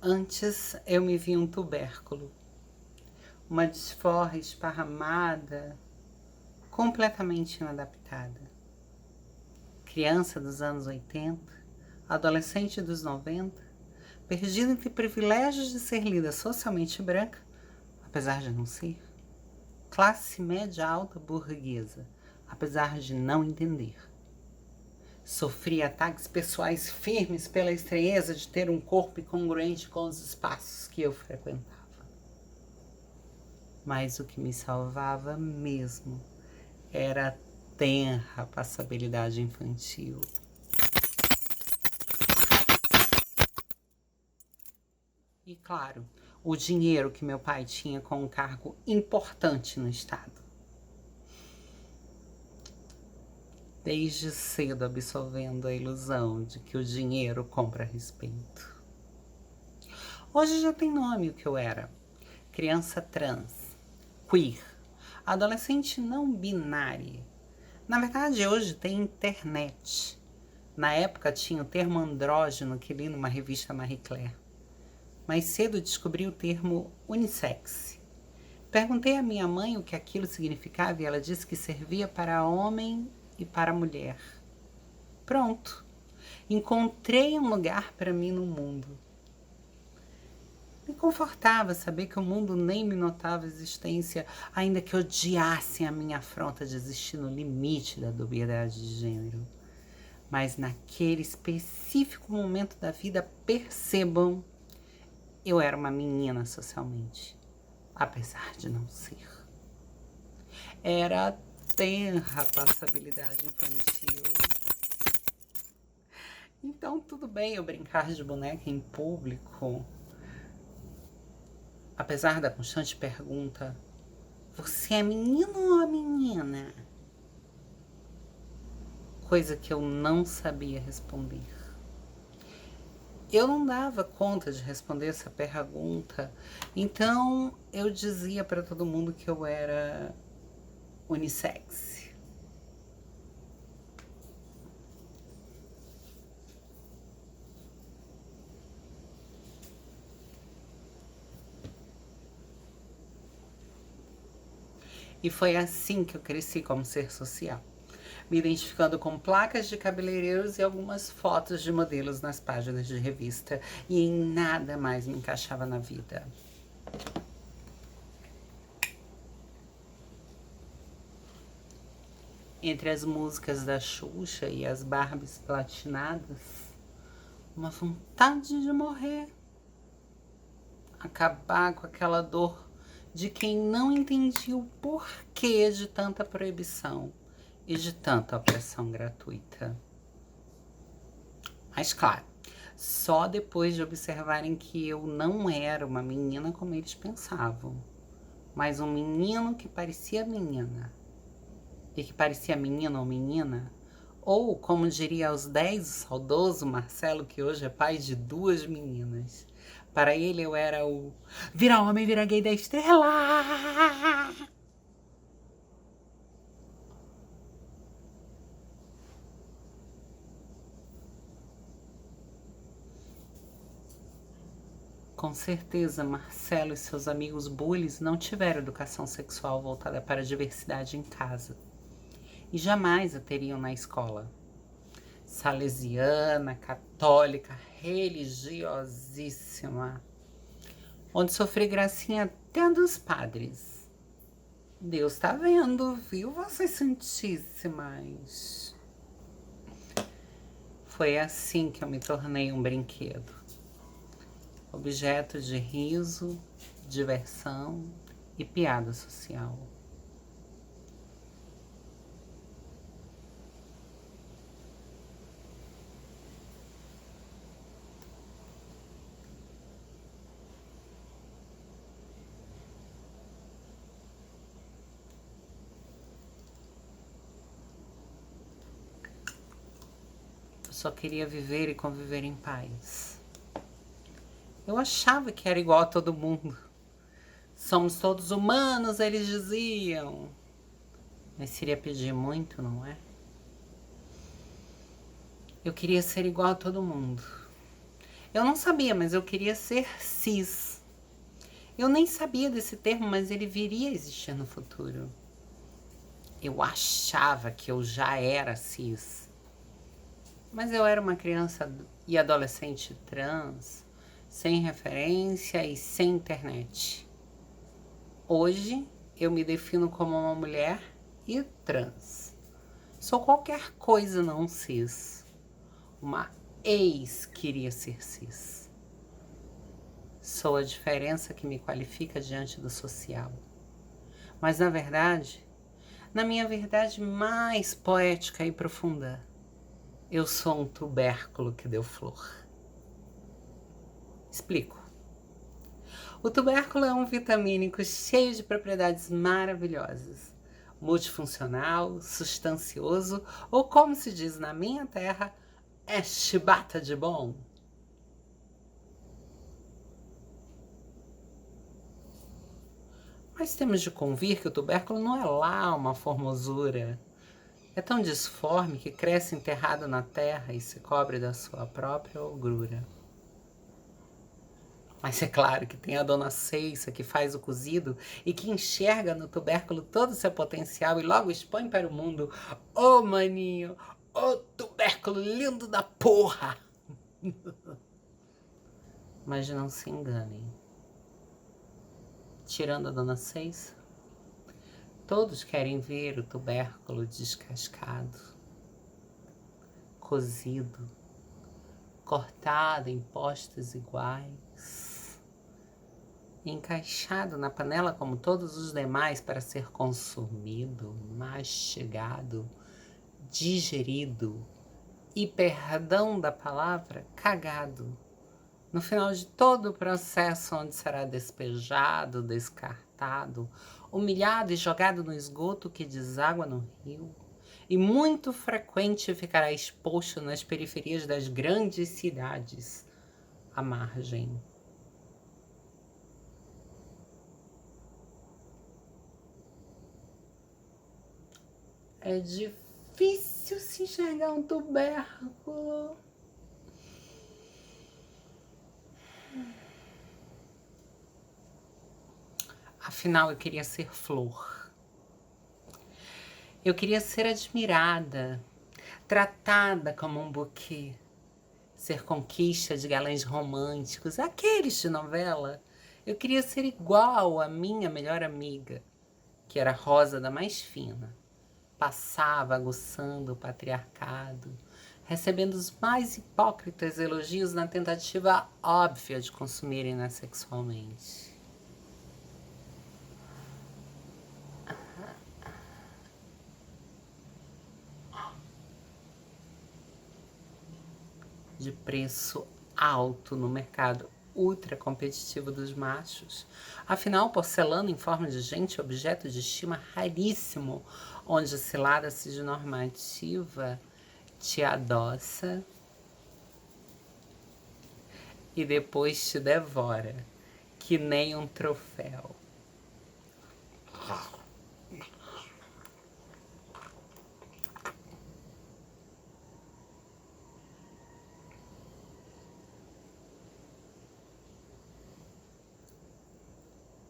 Antes eu me vi um tubérculo, uma disforre esparramada, completamente inadaptada. Criança dos anos 80, adolescente dos 90, perdida entre privilégios de ser lida socialmente branca, apesar de não ser, classe média alta burguesa, apesar de não entender. Sofri ataques pessoais firmes pela estranheza de ter um corpo incongruente com os espaços que eu frequentava. Mas o que me salvava mesmo era a tenra passabilidade infantil. E claro, o dinheiro que meu pai tinha com um cargo importante no Estado. Desde cedo absolvendo a ilusão de que o dinheiro compra respeito. Hoje já tem nome o que eu era. Criança trans, queer, adolescente não binária. Na verdade, hoje tem internet. Na época tinha o termo andrógeno que li numa revista Marie Claire. Mais cedo descobri o termo unissex. Perguntei à minha mãe o que aquilo significava e ela disse que servia para homem e para mulher. Pronto. Encontrei um lugar para mim no mundo. Me confortava saber que o mundo nem me notava existência, ainda que odiassem a minha afronta de existir no limite da dubiedade de gênero. Mas naquele específico momento da vida, percebam, eu era uma menina socialmente, apesar de não ser. Era a tenra passabilidade infantil. Então tudo bem eu brincar de boneca em público, apesar da constante pergunta: você é menino ou é menina? Coisa que eu não sabia responder. Eu não dava conta de responder essa pergunta, então eu dizia para todo mundo que eu era unissex. E foi assim que eu cresci como ser social, me identificando com placas de cabeleireiros e algumas fotos de modelos nas páginas de revista, e em nada mais me encaixava na vida. Entre as músicas da Xuxa e as Barbies platinadas, uma vontade de morrer, acabar com aquela dor de quem não entendia o porquê de tanta proibição e de tanta opressão gratuita. Mas claro, só depois de observarem que eu não era uma menina como eles pensavam, mas um menino que parecia menina, e que parecia menino ou menina, ou, como diria aos 10 o saudoso Marcelo, que hoje é pai de 2 meninas. Para ele eu era o vira homem, vira gay da estrela. Com certeza, Marcelo e seus amigos bullies não tiveram educação sexual voltada para a diversidade em casa. E jamais a teriam na escola. Salesiana, católica, religiosíssima, onde sofri gracinha até dos padres. Deus tá vendo, viu, vossas santíssimas? Foi assim que eu me tornei um brinquedo. Objeto de riso, diversão e piada social. Eu só queria viver e conviver em paz. Eu achava que era igual a todo mundo. Somos todos humanos, eles diziam. Mas seria pedir muito, não é? Eu queria ser igual a todo mundo. Eu não sabia, mas eu queria ser cis. Eu nem sabia desse termo, mas ele viria a existir no futuro. Eu achava que eu já era cis. Mas eu era uma criança e adolescente trans, sem referência e sem internet. Hoje, eu me defino como uma mulher e trans. Sou qualquer coisa não cis. Uma ex queria ser cis. Sou a diferença que me qualifica diante do social. Mas na verdade, na minha verdade mais poética e profunda, eu sou um tubérculo que deu flor. Explico. O tubérculo é um vitamínico cheio de propriedades maravilhosas. Multifuncional, substancioso, ou como se diz na minha terra, é chibata de bom. Mas temos de convir que o tubérculo não é lá uma formosura. É tão disforme que cresce enterrado na terra e se cobre da sua própria ogrura. Mas é claro que tem a dona Ceissa que faz o cozido e que enxerga no tubérculo todo o seu potencial e logo expõe para o mundo. Ô maninho, ô tubérculo lindo da porra! Mas não se enganem. Tirando a dona Ceissa, todos querem ver o tubérculo descascado, cozido, cortado em postas iguais, encaixado na panela como todos os demais para ser consumido, mastigado, digerido e, perdão da palavra, cagado. No final de todo o processo, onde será despejado, descartado, humilhado e jogado no esgoto que deságua no rio, e muito frequente ficará exposto nas periferias das grandes cidades, à margem. É difícil se enxergar um tubérculo. Afinal, eu queria ser flor. Eu queria ser admirada, tratada como um buquê, ser conquista de galãs românticos, aqueles de novela. Eu queria ser igual à minha melhor amiga, que era rosa da mais fina. Passava aguçando o patriarcado, recebendo os mais hipócritas elogios na tentativa óbvia de consumirem-na sexualmente. De preço alto no mercado ultra competitivo dos machos. Afinal, porcelana em forma de gente, objeto de estima raríssimo, onde a cilada-se de normativa te adoça e depois te devora, que nem um troféu.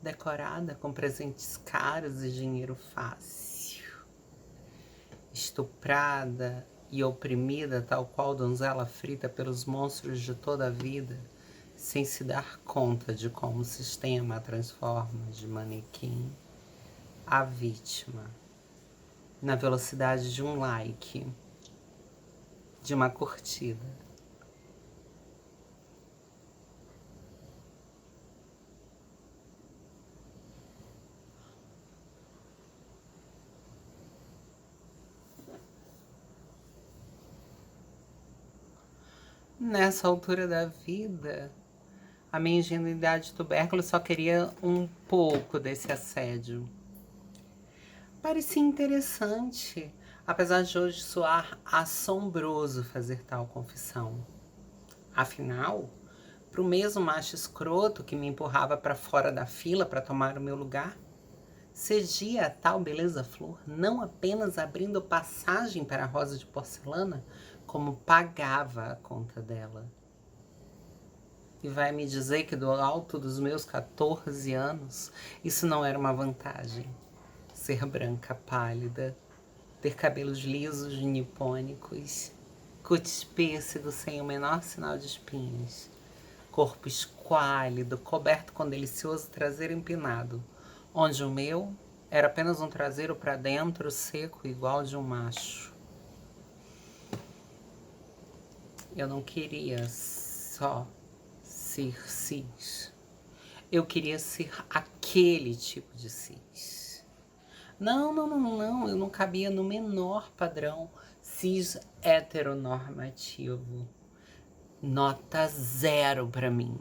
Decorada com presentes caros e dinheiro fácil. Estuprada e oprimida, tal qual donzela frita pelos monstros de toda a vida, sem se dar conta de como o sistema a transforma de manequim a vítima, na velocidade de um like, de uma curtida. Nessa altura da vida, a minha ingenuidade tubérculo só queria um pouco desse assédio. Parecia interessante, apesar de hoje soar assombroso fazer tal confissão. Afinal, pro mesmo macho escroto que me empurrava para fora da fila para tomar o meu lugar, cedia a tal beleza flor, não apenas abrindo passagem para a rosa de porcelana, como pagava a conta dela. e vai me dizer que do alto dos meus 14 anos, isso não era uma vantagem. Ser branca pálida, ter cabelos lisos nipônicos, cutis pêssego sem o menor sinal de espinhos, corpo esquálido, coberto com delicioso traseiro empinado, onde o meu era apenas um traseiro para dentro, seco, igual de um macho. Eu não queria só ser cis. Eu queria ser aquele tipo de cis. Não, eu não cabia no menor padrão cis heteronormativo. Nota 0 pra mim.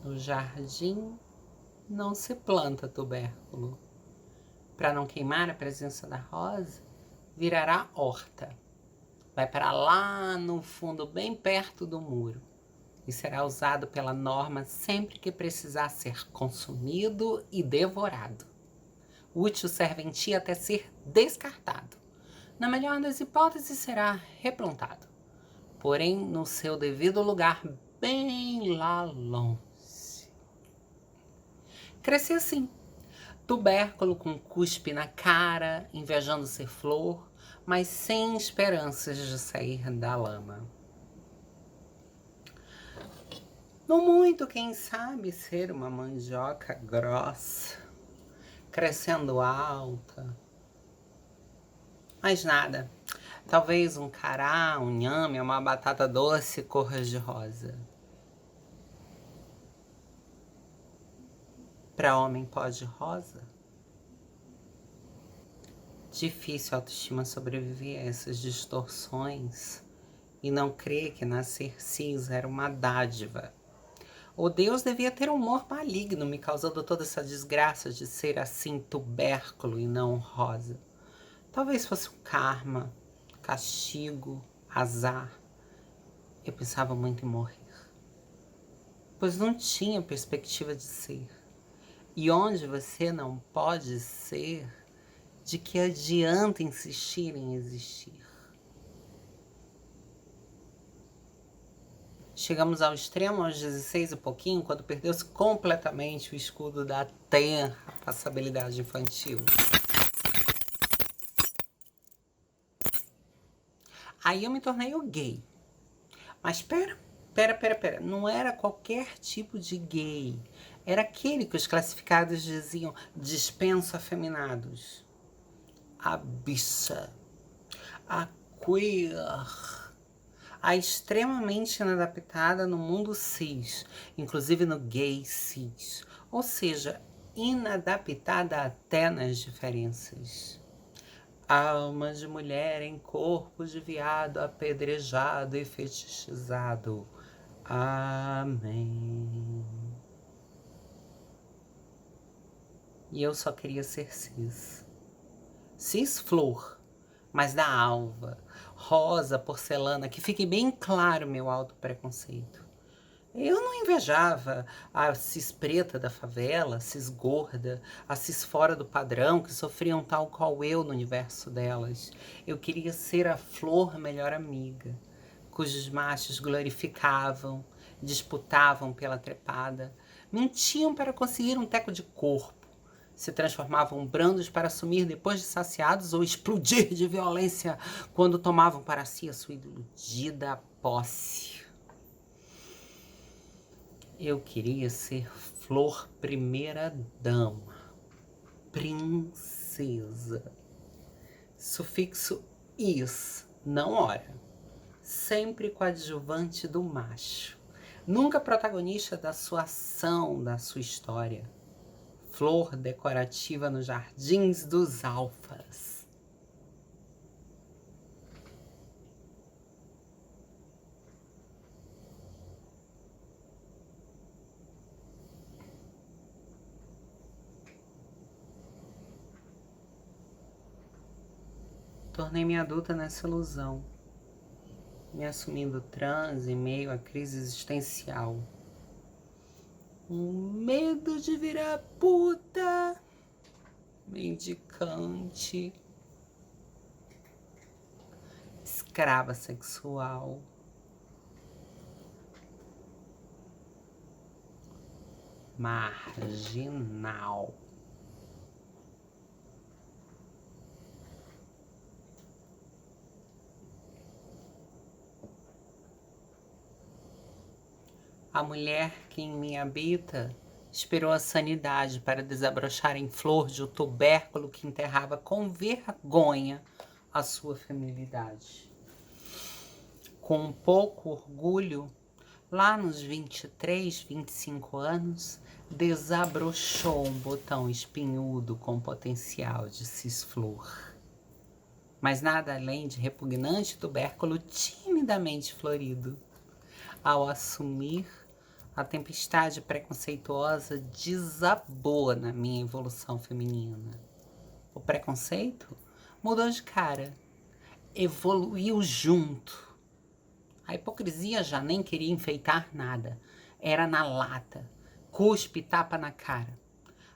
No jardim não se planta tubérculo. Para não queimar a presença da rosa, virará horta. Vai para lá no fundo, bem perto do muro, e será usado pela norma sempre que precisar ser consumido e devorado. Útil serventia até ser descartado. Na melhor das hipóteses, será replantado, porém no seu devido lugar, bem lá longe. Cresci assim, tubérculo com cuspe na cara, invejando ser flor, mas sem esperanças de sair da lama. No muito, quem sabe, ser uma mandioca grossa, crescendo alta. Mas nada, talvez um cará, um inhame, uma batata doce cor de rosa. Para homem pode rosa? Difícil a autoestima sobreviver a essas distorções e não crer que nascer cis era uma dádiva. Ou Deus devia ter um humor maligno, me causando toda essa desgraça de ser assim tubérculo e não rosa. Talvez fosse um karma, castigo, azar. Eu pensava muito em morrer, pois não tinha perspectiva de ser. E onde você não pode ser, de que adianta insistir em existir? Chegamos ao extremo aos 16 e pouquinho, quando perdeu-se completamente o escudo da tenra passabilidade infantil. Aí eu me tornei o gay. Mas pera. Não era qualquer tipo de gay. Era aquele que os classificados diziam dispenso afeminados. A bicha. A queer. A extremamente inadaptada no mundo cis, inclusive no gay cis. Ou seja, inadaptada até nas diferenças. Alma de mulher em corpo de viado, apedrejado e fetichizado. Amém. E eu só queria ser cis. Cis flor, mas da alva, rosa, porcelana, que fique bem claro meu autopreconceito. Eu não invejava a cis preta da favela, a cis gorda, a cis fora do padrão, que sofriam tal qual eu no universo delas. Eu queria ser a flor melhor amiga, cujos machos glorificavam, disputavam pela trepada, mentiam para conseguir um teco de corpo, se transformavam brandos para assumir depois de saciados ou explodir de violência quando tomavam para si a sua iludida posse. Eu queria ser flor primeira dama, princesa. Sufixo is, não hora. Sempre coadjuvante do macho. Nunca protagonista da sua ação, da sua história. Flor decorativa nos jardins dos alfas. Tornei-me adulta nessa ilusão, me assumindo trans em meio à crise existencial. um medo de virar puta, mendicante, escrava sexual, marginal. A mulher que em mim habita esperou a sanidade para desabrochar em flor de o tubérculo que enterrava com vergonha a sua feminilidade. Com um pouco orgulho, lá nos 23, 25 anos, desabrochou um botão espinhudo com potencial de cisflor. Mas nada além de repugnante tubérculo timidamente florido. Ao assumir, a tempestade preconceituosa desabou na minha evolução feminina. O preconceito mudou de cara, evoluiu junto. A hipocrisia já nem queria enfeitar nada, era na lata, cuspe, tapa na cara.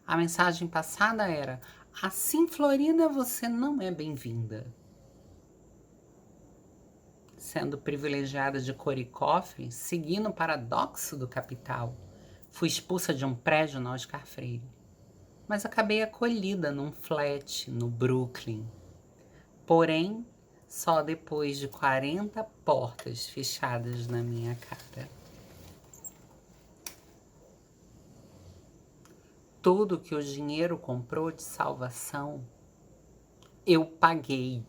A mensagem passada era: assim, Florina, você não é bem-vinda. Sendo privilegiada de cor e cofre, segui no paradoxo do capital. Fui expulsa de um prédio no Oscar Freire, mas acabei acolhida num flat no Brooklyn. Porém, só depois de 40 portas fechadas na minha cara. Tudo que o dinheiro comprou de salvação, eu paguei.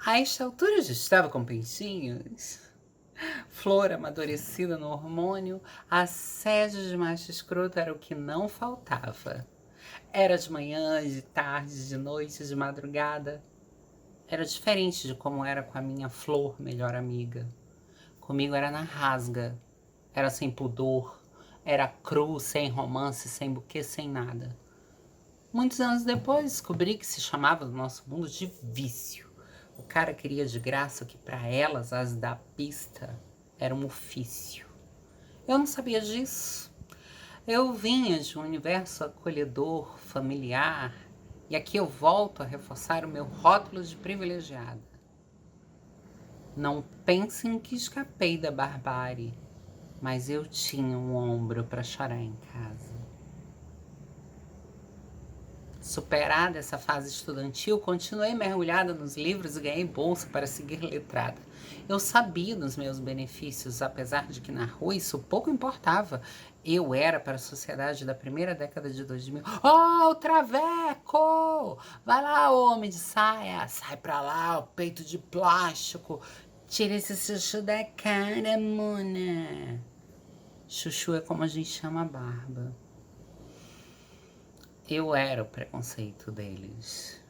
A esta altura já estava com peitinhos, flor amadurecida no hormônio, assédio de macho escroto era o que não faltava. Era de manhã, de tarde, de noite, de madrugada. Era diferente de como era com a minha flor melhor amiga. Comigo era na rasga, era sem pudor, era cru, sem romance, sem buquê, sem nada. Muitos anos depois descobri que se chamava do nosso mundo de vício. O cara queria de graça o que para elas, as da pista, era um ofício. Eu não sabia disso. Eu vinha de um universo acolhedor, familiar, e aqui eu volto a reforçar o meu rótulo de privilegiada. Não pensem que escapei da barbárie, mas eu tinha um ombro para chorar em casa. Superada essa fase estudantil, continuei mergulhada nos livros e ganhei bolsa para seguir letrada. Eu sabia dos meus benefícios, apesar de que na rua isso pouco importava. Eu era para a sociedade da primeira década de 2000. Oh, o traveco! Vai lá, homem de saia! Sai pra lá, o peito de plástico! Tira esse chuchu da cara, mona! Chuchu é como a gente chama a barba. Eu era o preconceito deles.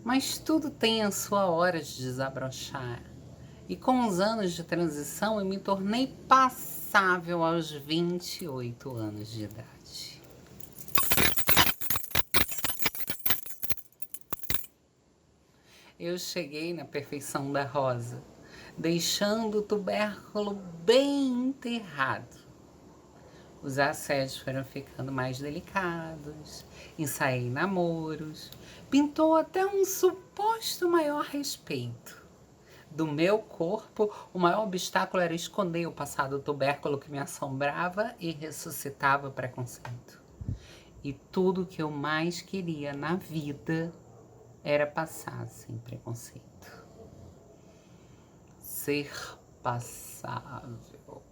Mas tudo tem a sua hora de desabrochar. E com os anos de transição, eu me tornei passável aos 28 anos de idade. Eu cheguei na perfeição da rosa, deixando o tubérculo bem enterrado. Os assédios foram ficando mais delicados, ensaiei namoros, pintou até um suposto maior respeito. Do meu corpo, o maior obstáculo era esconder o passado tubérculo que me assombrava e ressuscitava o preconceito. E tudo que eu mais queria na vida era passar sem preconceito. Ser passável.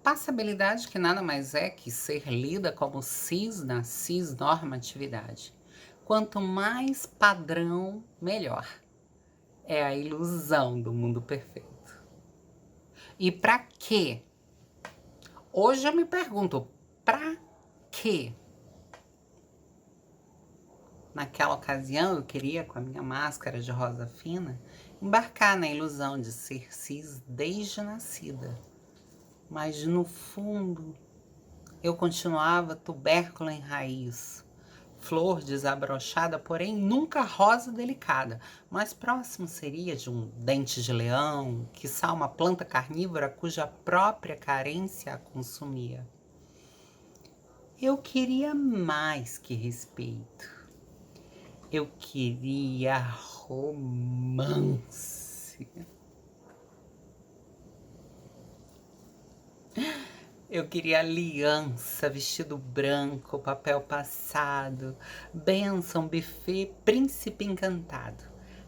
Passabilidade que nada mais é que ser lida como cis na cisnormatividade. Quanto mais padrão, melhor. É a ilusão do mundo perfeito. E pra quê? Hoje eu me pergunto, pra quê? Naquela ocasião eu queria, com a minha máscara de rosa fina, embarcar na ilusão de ser cis desde nascida. Mas no fundo, Eu continuava tubérculo em raiz, flor desabrochada, porém nunca rosa delicada. Mais próximo seria de um dente de leão, quiçá uma planta carnívora cuja própria carência a consumia. Eu queria mais que respeito. Eu queria romance. Eu queria aliança, vestido branco, papel passado, bênção, buffet, príncipe encantado.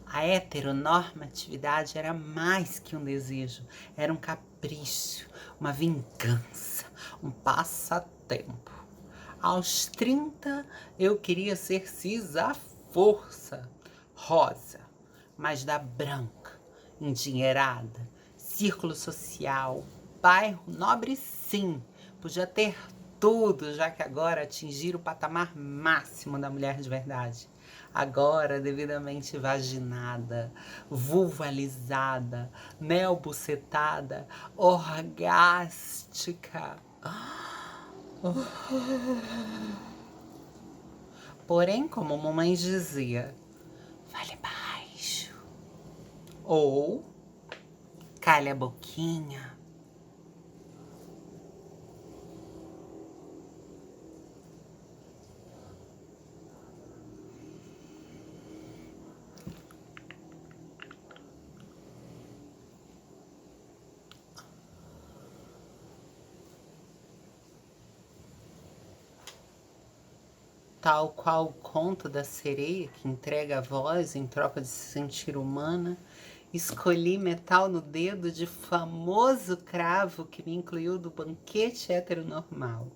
A heteronormatividade era mais que um desejo, era um capricho, uma vingança, um passatempo. Aos 30, eu queria ser cis à força, rosa, mas da branca, endinheirada, círculo social, bairro nobre sim, podia ter tudo, já que agora atingir o patamar máximo da mulher de verdade. Agora devidamente vaginada, vulvalizada, neobucetada, orgástica. Porém, como mamãe dizia, fale baixo. Ou cale a boquinha. Tal qual o conto da sereia que entrega a voz em troca de se sentir humana, escolhi metal no dedo de famoso cravo que me incluiu do banquete heteronormal.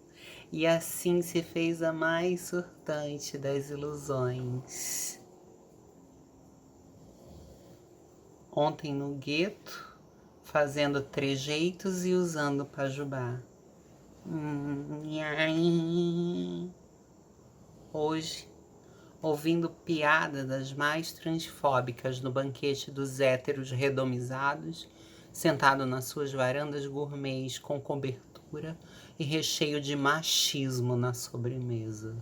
E assim se fez a mais surtante das ilusões. Ontem no gueto, fazendo trejeitos e usando pajubá. Hoje, ouvindo piada das mais transfóbicas no banquete dos héteros redomizados, sentado nas suas varandas gourmets com cobertura e recheio de machismo na sobremesa.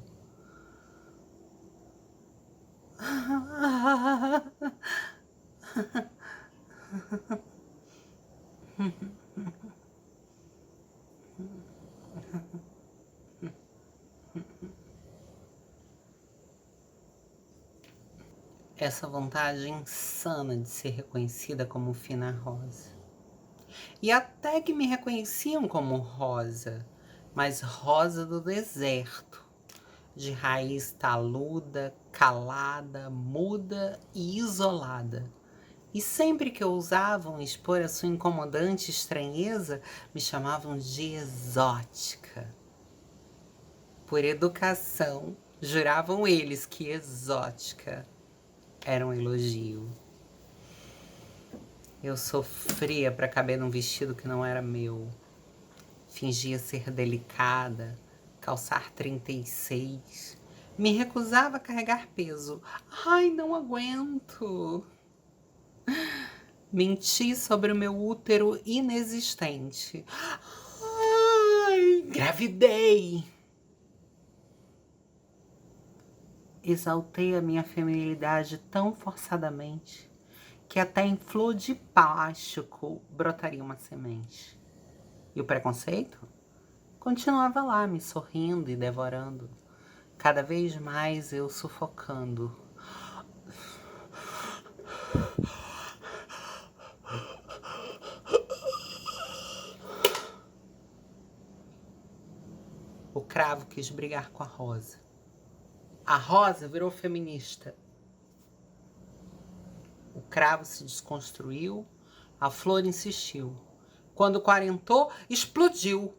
Essa vontade insana de ser reconhecida como fina rosa. E até que me reconheciam como rosa, mas rosa do deserto, de raiz taluda, calada, muda e isolada. E sempre que ousavam expor a sua incomodante estranheza, me chamavam de exótica. Por educação, juravam eles que exótica era um elogio. Eu sofria para caber num vestido que não era meu. Fingia ser delicada, calçar 36. Me recusava a carregar peso. Ai, não aguento. Menti sobre o meu útero inexistente. Ai, engravidei. Exaltei a minha feminilidade tão forçadamente que até em flor de plástico brotaria uma semente. E o preconceito? Continuava lá, me sorrindo e devorando. Cada vez mais eu sufocando. O cravo quis brigar com a rosa. A rosa virou feminista. O cravo se desconstruiu, a flor insistiu. Quando quarentou, explodiu.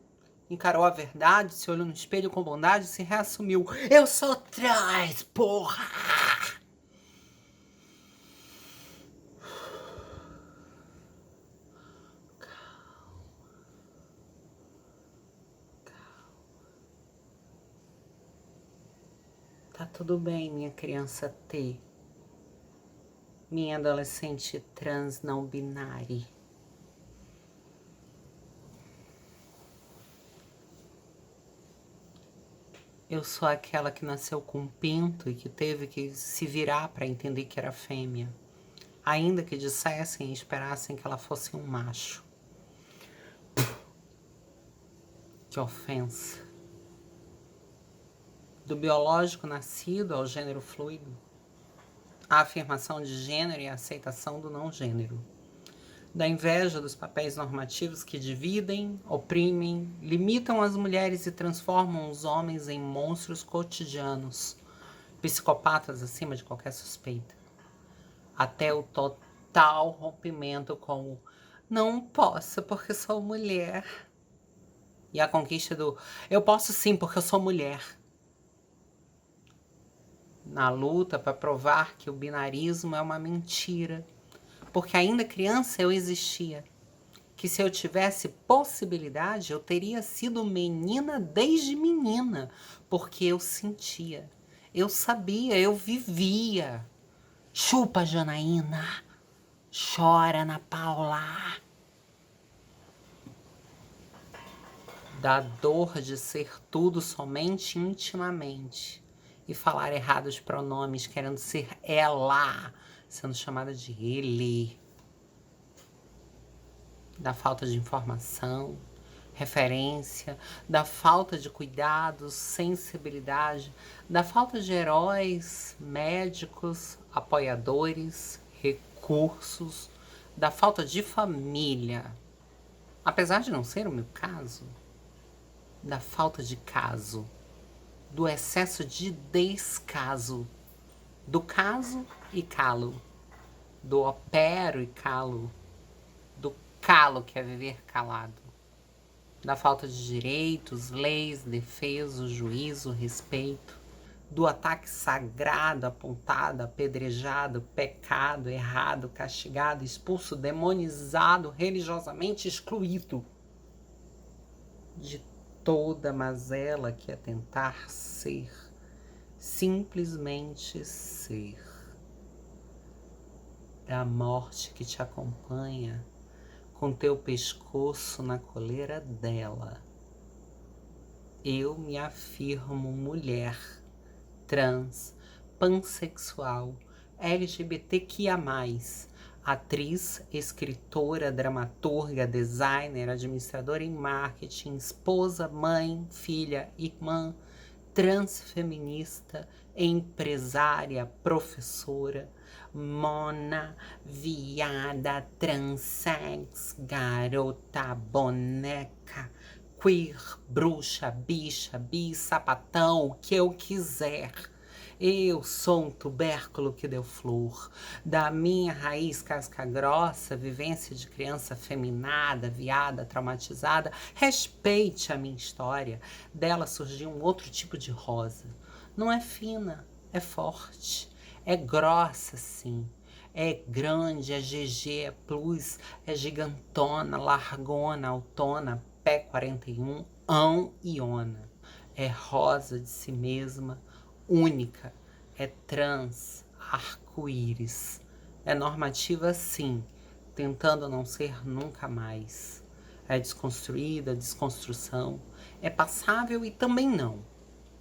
Encarou a verdade, se olhou no espelho com bondade e se reassumiu. Eu sou trans, porra! Tá tudo bem, minha criança T. Minha adolescente trans não binária. Eu sou aquela que nasceu com um pinto e que teve que se virar para entender que era fêmea, ainda que dissessem e esperassem que ela fosse um macho. Que ofensa. Do biológico nascido ao gênero fluido, a afirmação de gênero e a aceitação do não gênero. Da inveja dos papéis normativos que dividem, oprimem, limitam as mulheres e transformam os homens em monstros cotidianos, psicopatas acima de qualquer suspeita. Até o total rompimento com o não posso porque sou mulher. E a conquista do eu posso sim porque eu sou mulher. Na luta para provar que o binarismo é uma mentira. Porque ainda criança eu existia. Que se eu tivesse possibilidade, eu teria sido menina desde menina. Porque eu sentia, eu sabia, eu vivia. Chupa, Janaína. Chora, Ana Paula. Da dor de ser tudo somente intimamente. E falar errado os pronomes, querendo ser ela, sendo chamada de ele. Da falta de informação, referência, da falta de cuidados, sensibilidade, da falta de heróis, médicos, apoiadores, recursos, da falta de família. Apesar de não ser o meu caso, da falta de caso, do excesso de descaso, do caso e calo, do opero e calo, do calo que é viver calado, da falta de direitos, leis, defesa, juízo, respeito, do ataque sagrado, apontado, apedrejado, pecado, errado, castigado, expulso, demonizado, religiosamente excluído, de toda mazela que é tentar ser, simplesmente ser, da morte que te acompanha com teu pescoço na coleira dela. Eu me afirmo mulher, trans, pansexual, LGBTQIA+, atriz, escritora, dramaturga, designer, administradora em marketing, esposa, mãe, filha, irmã, transfeminista, empresária, professora, mona, viada, transex, garota, boneca, queer, bruxa, bicha, bi, sapatão, o que eu quiser. Eu sou um tubérculo que deu flor. Da minha raiz casca grossa, vivência de criança feminada, viada, traumatizada, respeite a minha história. Dela surgiu um outro tipo de rosa. Não é fina, é forte. É grossa, sim. É grande, é GG, é plus, é gigantona, largona, autona, pé 41, iona. É rosa de si mesma, única, é trans, arco-íris. É normativa, sim, tentando não ser nunca mais. É desconstruída, desconstrução. É passável e também não.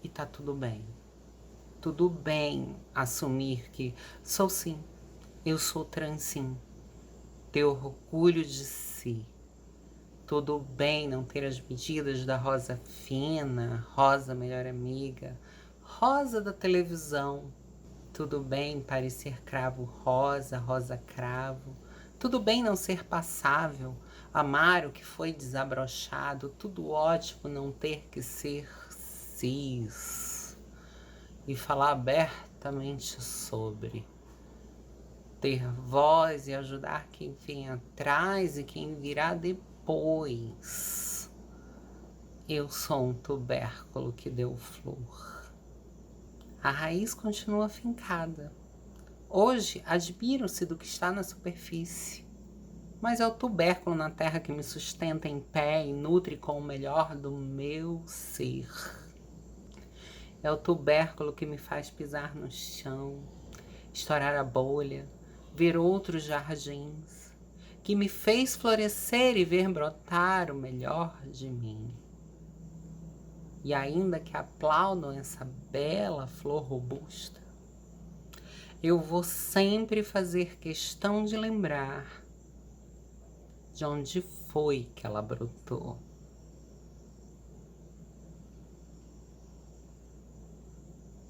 E tá tudo bem. Tudo bem assumir que sou sim, eu sou trans sim. Ter orgulho de si. Tudo bem não ter as medidas da rosa fina, rosa melhor amiga, rosa da televisão. Tudo bem parecer cravo rosa, rosa cravo. Tudo bem não ser passável, amar o que foi desabrochado. Tudo ótimo não ter que ser cis. E falar abertamente sobre. Ter voz e ajudar quem vem atrás e quem virá depois. Eu sou um tubérculo que deu flor. A raiz continua fincada. Hoje admiro-se do que está na superfície, mas é o tubérculo na terra que me sustenta em pé e nutre com o melhor do meu ser. É o tubérculo que me faz pisar no chão, estourar a bolha, ver outros jardins, que me fez florescer e ver brotar o melhor de mim. e ainda que aplaudam essa bela flor robusta, eu vou sempre fazer questão de lembrar de onde foi que ela brotou.